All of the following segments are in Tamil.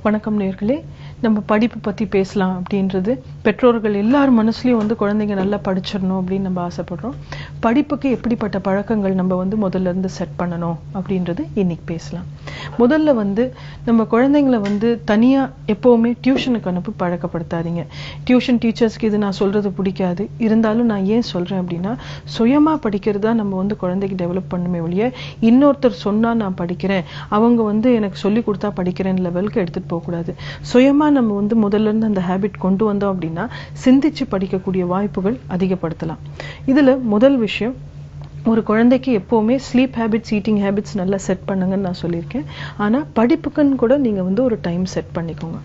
வணக்கம் நேயர்களே, நம்ம படிப்பு பத்தி பேசலாம் அப்படின்றது பெற்றோர்கள் எல்லார் மனசுலயும் வந்து குழந்தைங்க நல்லா படிச்சிடணும் அப்படின்னு நம்ம ஆசைப்படுறோம். படிப்புக்கு எப்படிப்பட்ட பழக்கங்கள் நம்ம வந்து முதல்ல இருந்து செட் பண்ணணும் அப்படின்றது இன்னைக்கு பேசலாம். முதல்ல வந்து நம்ம குழந்தைங்களை வந்து தனியா எப்பவுமே டியூஷனுக்கு அனுப்பி பழக்கப்படுத்தாதீங்க. டியூஷன் டீச்சர்ஸ்க்கு இது நான் சொல்றது பிடிக்காது. இருந்தாலும் நான் ஏன் சொல்றேன் அப்படின்னா, சுயமா படிக்கிறதா நம்ம வந்து குழந்தைக்கு டெவலப் பண்ணுமே ஒழிய இன்னொருத்தர் சொன்னா நான் படிக்கிறேன், அவங்க வந்து எனக்கு சொல்லி கொடுத்தா படிக்கிறேன் லெவலுக்கு எடுத்துட்டு போகக்கூடாது. சுயமா நம்ம வந்து முதல்ல இருந்து அந்த ஹேபிட் கொண்டு வந்தோம் அப்படின்னா சிந்திச்சு படிக்கக்கூடிய வாய்ப்புகள் அதிகப்படுத்தலாம். இதுல முதல் விஷயம், ஒரு குழந்தைக்கு எப்பவுமே ஸ்லீப் ஹேபிட்ஸ், ஈட்டிங் ஹேபிட்ஸ் நல்லா செட் பண்ணுங்கன்னு நான் சொல்லியிருக்கேன். ஆனா படிப்புக்குன்னு கூட நீங்க வந்து ஒரு டைம் செட் பண்ணிக்கோங்க.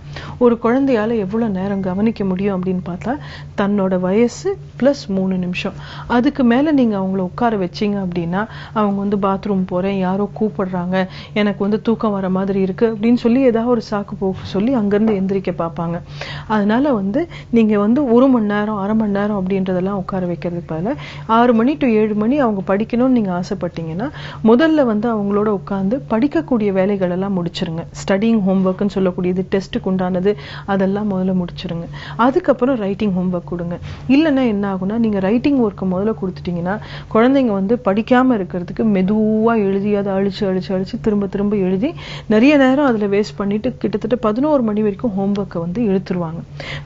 ஒரு குழந்தையால எவ்வளவு நேரம் கவனிக்க முடியும் அப்படின்னு பார்த்தா தன்னோட வயசு பிளஸ் 3 நிமிஷம். அதுக்கு மேல நீங்க அவங்கள உட்கார வச்சீங்க அப்படின்னா அவங்க வந்து பாத்ரூம் போறேன், யாரோ கூப்பிடுறாங்க, எனக்கு வந்து தூக்கம் வர மாதிரி இருக்கு அப்படின்னு சொல்லி ஏதாவது ஒரு சாக்கு போக்கு சொல்லி அங்கிருந்து எந்திரிக்க பார்ப்பாங்க. அதனால வந்து நீங்க வந்து 1 மணி நேரம், அரை மணி நேரம் அப்படின்றதெல்லாம் உட்கார வைக்கிறதுக்கு பதிலா 6 மணி to 7 மணி அவங்க படிக்கணும்னு நீங்க ஆசைப்பட்டீங்கன்னா முதல்ல வந்து அவங்களோட உட்கார்ந்து படிக்கக்கூடிய வேலைகள் எல்லாம் முடிச்சிருங்க. ஸ்டடிங் ஹோம்ஒர்க்னு சொல்லக்கூடியது, டெஸ்ட்டுக்கு உண்டானது, அதெல்லாம் முதல்ல முடிச்சிருங்க. அதுக்கப்புறம் ரைட்டிங் ஹோம்ஒர்க் கொடுங்க. இல்லைன்னா என்ன ஆகும்னா, நீங்க ரைட்டிங் ஒர்க்கை முதல்ல கொடுத்துட்டீங்கன்னா குழந்தைங்க வந்து படிக்காம இருக்கிறதுக்கு மெதுவா எழுதி அதை அழிச்சு திரும்ப திரும்ப எழுதி நிறைய நேரம் அதுல வேஸ்ட் பண்ணிட்டு கிட்டத்தட்ட 11 மணி வரைக்கும் ஹோம்ஒர்க்கை வந்து இழுத்துருவாங்க.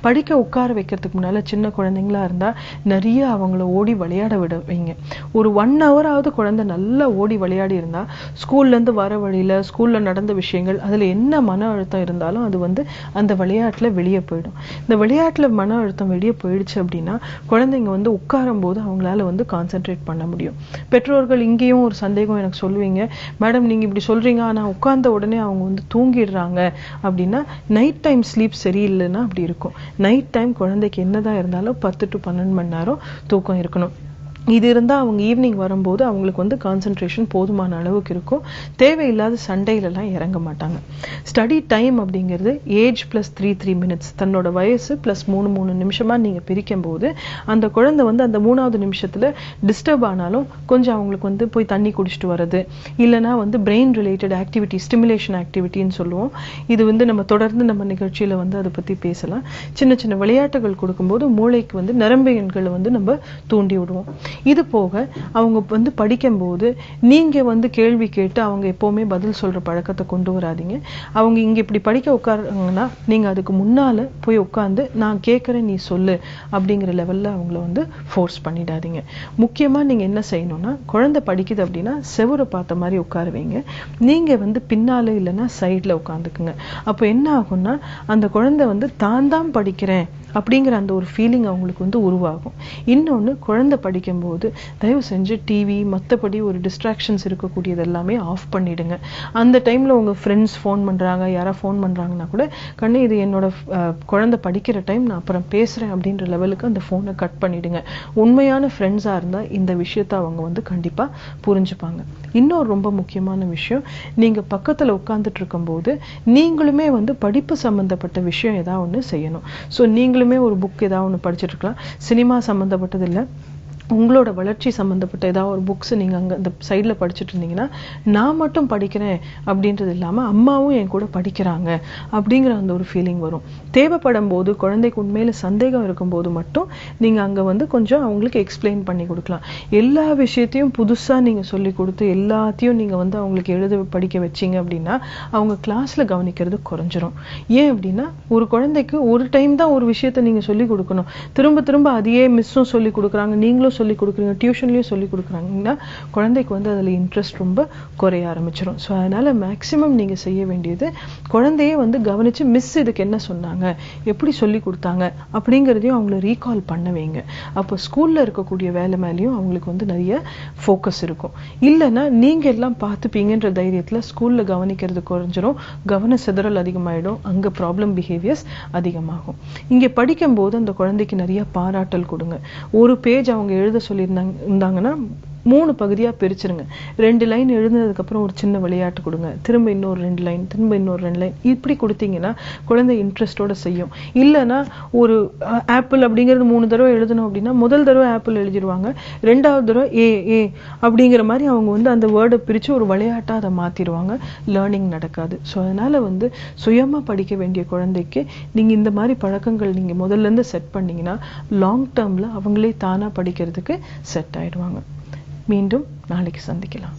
படிக்க உட்கார வைக்கிறதுக்கு முன்னால சின்ன குழந்தைங்களா இருந்தா நிறைய அவங்கள ஓடி விளையாட விட வைங்க. ஒரு 1 ஹவராவது குழந்தை நல்லா ஓடி விளையாடி இருந்தா ஸ்கூல்ல இருந்து வர வழியில ஸ்கூல்ல நடந்த விஷயங்கள், அதுல என்ன மன அழுத்தம் இருந்தாலும் அது வந்து அந்த விளையாட்டுல வெளியே போயிடும். இந்த விளையாட்டுல மன அழுத்தம் வெளியே போயிடுச்சு அப்படின்னா குழந்தைங்க வந்து உட்காரும் போது அவங்களால வந்து கான்சென்ட்ரேட் பண்ண முடியும். பெற்றோர்கள் இங்கேயும் ஒரு சந்தேகம் எனக்கு சொல்லுவீங்க, மேடம் நீங்க இப்படி சொல்றீங்க ஆனா உட்கார்ந்த உடனே அவங்க வந்து தூங்கிடுறாங்க அப்படின்னா, நைட் டைம் ஸ்லீப் சரியில்லைன்னா அப்படி இருக்கும். நைட் டைம் குழந்தைக்கு என்னதான் இருந்தாலும் 10 to 12 மணி நேரம் தூக்கம் இருக்கணும். இது இருந்தா அவங்க ஈவினிங் வரும்போது அவங்களுக்கு வந்து கான்சென்ட்ரேஷன் போதுமான அளவுக்கு இருக்கும். தேவையில்லாத சண்டையிலலாம் இறங்க மாட்டாங்க. ஸ்டடி டைம் அப்படிங்கிறது ஏஜ் பிளஸ் 3 மினிட்ஸ், தன்னோட வயசு பிளஸ் 3 நிமிஷமா நீங்க பிரிக்கும் போது அந்த குழந்தை வந்து அந்த 3வது நிமிஷத்துல டிஸ்டர்ப் ஆனாலும் கொஞ்சம் அவங்களுக்கு வந்து போய் தண்ணி குடிச்சிட்டு வர்றது, இல்லைன்னா வந்து பிரெயின் ரிலேட்டட் ஆக்டிவிட்டி, ஸ்டிமுலேஷன் ஆக்டிவிட்டின்னு சொல்லுவோம். இது வந்து நம்ம தொடர்ந்து நம்ம நிகழ்ச்சியில வந்து அதை பத்தி பேசலாம். சின்ன சின்ன விளையாட்டுகள் கொடுக்கும்போது மூளைக்கு வந்து நரம்பியன்களை வந்து நம்ம தூண்டி விடுவோம். இது போக அவங்க வந்து படிக்கும்போது நீங்க வந்து கேள்வி கேட்டு அவங்க எப்பவுமே பதில் சொல்ற பழக்கத்தை கொண்டு வராதீங்க. அவங்க இங்க இப்படி படிக்க உட்காருங்கன்னா நீங்க அதுக்கு முன்னால போய் உட்கார்ந்து நான் கேட்கறேன் நீ சொல்லு அப்படிங்கிற லெவல்ல அவங்கள வந்து ஃபோர்ஸ் பண்ணிடாதீங்க. முக்கியமா நீங்க என்ன செய்யணும்னா, குழந்தை படிக்குது அப்படின்னா செவுரை பார்த்த மாதிரி உட்கார வைங்க. நீங்க வந்து பின்னால இல்லைன்னா சைட்ல உட்காந்துக்குங்க. அப்போ என்ன ஆகும்னா அந்த குழந்தை வந்து தான் படிக்கிறேன் அப்படிங்கிற அந்த ஒரு ஃபீலிங் அவங்களுக்கு வந்து உருவாகும். இன்னொன்னு, குழந்தை படிக்கும்போது தயவு செஞ்சு டிவி மற்றபடி ஒரு டிஸ்ட்ராக்ஷன்ஸ் இருக்கக்கூடியது எல்லாமே ஆஃப் பண்ணிடுங்க. அந்த டைம்ல உங்க ஃப்ரெண்ட்ஸ் ஃபோன் பண்றாங்க, யாரா ஃபோன் பண்றாங்கன்னா கூட கண்ணு இது என்னோட குழந்தை படிக்கிற டைம், நான் அப்புறம் பேசுறேன் அப்படின்ற லெவலுக்கு அந்த ஃபோனை கட் பண்ணிடுங்க. உண்மையான ஃப்ரெண்ட்ஸா இருந்தா இந்த விஷயத்த அவங்க வந்து கண்டிப்பா புரிஞ்சுப்பாங்க. இன்னொரு ரொம்ப முக்கியமான விஷயம், நீங்க பக்கத்துல உட்கார்ந்துட்டு இருக்கும்போது நீங்களுமே வந்து படிப்பு சம்பந்தப்பட்ட விஷயம் ஏதாவது ஒண்ணு செய்யணும். ஸோ நீங்களுமே ஒரு புக் ஏதாவது ஒன்று படிச்சுட்டு இருக்கலாம். சினிமா சம்பந்தப்பட்டது இல்லை, உங்களோட வளர்ச்சி சம்பந்தப்பட்ட ஏதாவது ஒரு புக்ஸ் நீங்க அங்க அந்த சைட்ல படிச்சுட்டு இருந்தீங்கன்னா, நான் மட்டும் படிக்கிறேன் அப்படின்றது இல்லாம அம்மாவும் என் கூட படிக்கிறாங்க அப்படிங்கிற அந்த ஒரு ஃபீலிங் வரும். தேவைப்படும் போது குழந்தைக்கு உண்மையில சந்தேகம் இருக்கும்போது மட்டும் நீங்க அங்க வந்து கொஞ்சம் அவங்களுக்கு எக்ஸ்பிளைன் பண்ணி கொடுக்கலாம். எல்லா விஷயத்தையும் புதுசா நீங்க சொல்லி கொடுத்து எல்லாத்தையும் நீங்க வந்து அவங்களுக்கு எழுத படிக்க வச்சீங்க அப்படின்னா அவங்க கிளாஸ்ல கவனிக்கிறது குறைஞ்சிரும். ஏன் அப்படின்னா, ஒரு குழந்தைக்கு ஒரு டைம் தான் ஒரு விஷயத்த நீங்க சொல்லி கொடுக்கணும். திரும்ப திரும்ப அதையே மிஸ்ஸும் சொல்லி கொடுக்குறாங்க, நீங்களும் சொல்லி கொடுக்குறீங்க, டியூஷன்லயும் சொல்லி கொடுக்குறாங்கன்னா குழந்தைக்கு வந்து அதுல இன்ட்ரெஸ்ட் ரொம்ப குறைய ஆரம்பிச்சிடும். ஸோ அதனால மேக்சிமம் நீங்க செய்ய வேண்டியது, குழந்தையே வந்து கவனிச்சு மிஸ் இதுக்கு என்ன சொன்னாங்க, எப்படி சொல்லி கொடுத்தாங்க அப்படிங்கிறதையும் அவங்கள ரீகால் பண்ண வைங்க. அப்போ ஸ்கூல்ல இருக்கக்கூடிய வேலை மேலேயும் அவங்களுக்கு வந்து நிறைய ஃபோக்கஸ் இருக்கும். இல்லைன்னா நீங்க எல்லாம் பார்த்துப்பீங்கன்ற தைரியத்துல ஸ்கூல்ல கவனிக்கிறது குறைஞ்சிரும், கவன சிதறல் அதிகமாயிடும், அங்க ப்ராப்ளம் பிஹேவியர்ஸ் அதிகமாகும். இங்க படிக்கும் போது அந்த குழந்தைக்கு நிறைய பாராட்டல் கொடுங்க. ஒரு பேஜ் அவங்க எழுத சொல்லியிருந்தாங்கன்னா 3 பகுதியா பிரிச்சிருங்க. 2 லைன் எழுதுனதுக்கு அப்புறம் ஒரு சின்ன விளையாட்டு கொடுங்க, திரும்ப இன்னொரு 2 லைன், திரும்ப இன்னொரு 2 லைன், இப்படி கொடுத்தீங்கன்னா குழந்தை இன்ட்ரெஸ்டோட செய்யும். இல்லைன்னா ஒரு ஆப்பிள் அப்படிங்கிறது 3 தடவை எழுதணும் அப்படின்னா முதல் தடவை ஆப்பிள் எழுதிடுவாங்க, 2வது தடவை ஏ அப்படிங்கிற மாதிரி அவங்க வந்து அந்த வேர்டை பிரிச்சு ஒரு விளையாட்டா அதை மாத்திடுவாங்க. லேர்னிங் நடக்காது. ஸோ அதனால வந்து சுயமா படிக்க வேண்டிய குழந்தைக்கு நீங்க இந்த மாதிரி பழக்கங்கள் நீங்க முதல்ல இருந்து செட் பண்ணீங்கன்னா லாங் டேர்ம்ல அவங்களே தானா படிக்கிறதுக்கு செட் ஆயிடுவாங்க. மீண்டும் நாளைக்கு சந்திக்கலாம்.